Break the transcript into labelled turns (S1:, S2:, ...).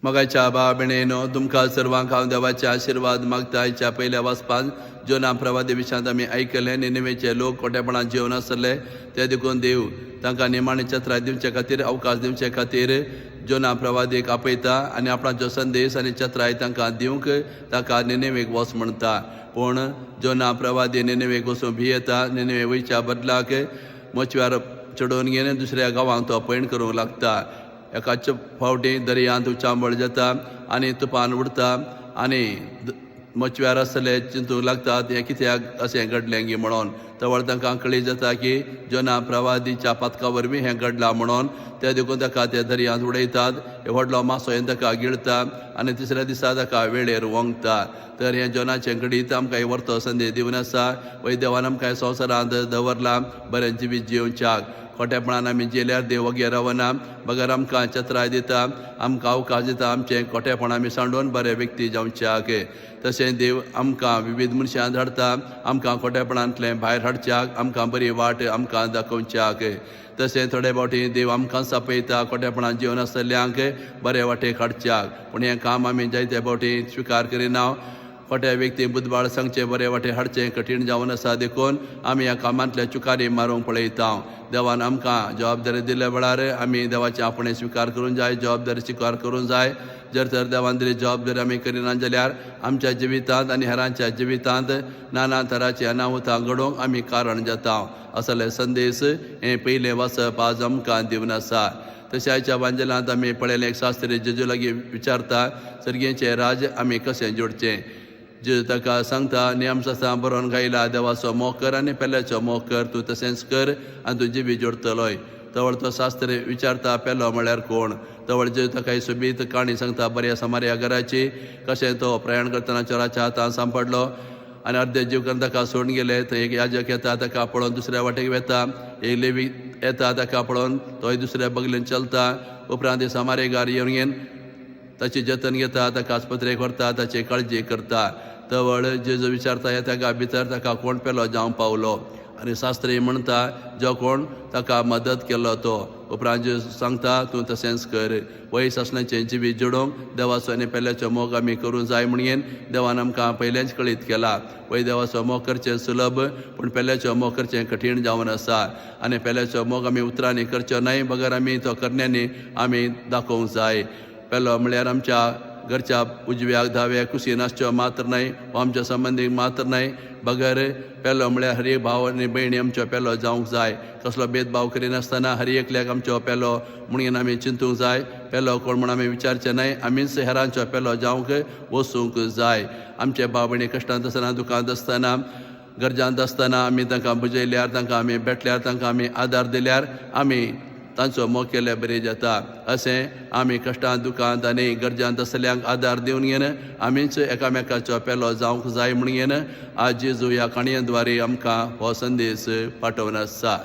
S1: मगाच्या बा बिणेनो तुमकां सर्वांक हांव देवाचे आशिर्वाद मागता. आयच्या पयल्या वचपान जोना प्रवादी विशयांत आमी आयकलें. निनेवेचे लोक खोटेपणान जेवन आसले ते देखून देव तांकां निमाणे चत्राय दिवचे खातीर अवकाश दिवचे खातीर जोना प्रवादीक आपयता आनी आपणाचो संदेश आनी चत्राय तांकां दिवंक ताका निनेवेक वच म्हणटा. पूण जोना प्रवादी निनेवेक वचूं भियेता. निनेवे वयच्या बदलाक मचव्यार चडोवन घेवन दुसऱ्या गांवांक तो पैण करूंक लागता. एका फावटी दर्यांत उचांबळ जाता आनी तुफान उडटा आनी मचव्यार आसले चिंतूंक लागतात हें कित्याक अशें घडलें गी म्हणून. तवळ तांकां कळी जाता की जोना प्रवादीच्या पथका वरवीं हें घडलां म्हणून. ते देखून ताका ते दर्यांत उडयतात. व्हडलो मासो येवन ताका गिळटा आनी तिसऱ्या दिसा ताका वेळेर वोंगता. तर हें जोनाचें घडीत आमकां एक व्हरतो संदेश दिवन आसा. वय देवान आमकां संवसारांत दवरलां बरें जिवीत जिवच्याक. खोटेपणान आमी जेल्यार देव वगेर रावना. बगर आमकां चत्राय दिता, आमकां अवकाश दिता आमचें खोटेपण आमी सांडून बरे व्यक्ती जावच्याक. तशें देव आमकां विविध मनशां धाडटा आमकां खोटेपणांतलें भायर हाडच्याक, आमकां बरी वाट आमकां दाखोवच्याक. तशें थोडे फावटी देव आमकां सापयता खोटेपणान जेवन आसतल्यांक बरे वाटेक हाडच्याक. पूण हें काम आमी जायते फावटी स्विकार करिना. खोट्या व्यक्ती बुधबाळ सांगचे बरे वाटे हाडचें कठीण जावन आसा देखून आमी ह्या कामांतल्या चुकारी मारूंक पळयता. देवान आमकां जबाबदारी दिल्या वेळार आमी देवाचें आपणें स्विकार करूंक जाय, जबाबदारी स्विकार करूंक जाय. जर तर देवान दिली जबाबदारी आमी करिना जाल्यार आमच्या जिवितांत आनी हेरांच्या जिवितांत नाना तरांचीं अनाहुतां घडोवंक आमी कारण जाता. असले संदेश हें पयलें वचप आज आमकां दिवन आसा. तशें आयच्या बांजलांत आमी पळयलें एक शास्त्री जेजू लागीं विचारता सर्गेचें राज आमी कशें जोडचें. जेजू ताका सांगता नियमशास्त्रां बरोवन गायला देवाचो मोग कर आनी पेल्याचो मोग कर. तूं तशेंच कर आनी तूं जिवी जोडटलोय. तवळ तो शास्त्री विचारता पेलो म्हळ्यार कोण. तवळ जेजू ताका सोबीत काणी सांगता बऱ्या समार्या घराची. कशें तो प्रयाण करतना चोराच्या हातांत सांपडलो आनी अर्दे जीव करून ताका सोडून गेले. थंय एक याजक येता ताका पळोवन दुसऱ्या वाटेक वेता. एक लेवी येता ताका पळोवन तोय दुसऱ्या बगलेन चलता. उपरांत समारेगार येवन ताची जतन घेता, ताका आस्पत्रेक व्हरता, ताची काळजी करता. तवळ जेजू विचारता येता भितर ताका कोण पेलो जावं पावलो. आनी शास्त्री म्हणटा जो कोण ताका मदत केलो तो. उपरांत जेजू सांगता तूं तशेंच कर. वयस आसण्याचें जिवीत जोडोवंक देवाचो आनी पेल्याचो मोग आमी करूं जाय म्हणून देवान आमकां पयलेंच कळीत केला. वय देवाचो मोग करचें सुलभ पूण पेल्याचो मोग करचें कठीण जावन आसा. आनी पेल्याचो मोग आमी उतरांनी करचो न्हय बगर आमी तो करण्यांनी आमी दाखोवंक जाय. पेलो म्हळ्यार आमच्या घरच्या उजव्याक धाव्याक कुशीन आसच्यो मात्र न्हय, वा आमच्या संबंदीक मात्र न्हय. बगर पेलो म्हळ्यार हर एक भाव आनी भयणी आमचो पेलो जावंक जाय. कसलो भेदभाव करिनासतना हर एकल्याक आमचो पेलो म्हणून आमी चिंतूंक जाय. पेलो कोण म्हूण आमी विचारचें न्हय. आमीच हेरांचो पेलो जावंक वचूंक जाय. आमचे भाव भयणी कश्टांत आसतना दुखांत आसतना गरजांत आसतना आमी तांकां बुजयल्यार, तांकां आमी भेटल्यार, तांकां आमी आदार दिल्यार आमी तांचो मोग केल्यार बरें जाता. अशें आमी कश्टांत दुखांत आनी गरजांत आसल्यांक आदार दिवन घेवन आमीच एकामेकाचो पेलो जावंक जाय म्हणून आज जेजू ह्या काणये द्वारे आमकां हो संदेश पाठोवन आसा.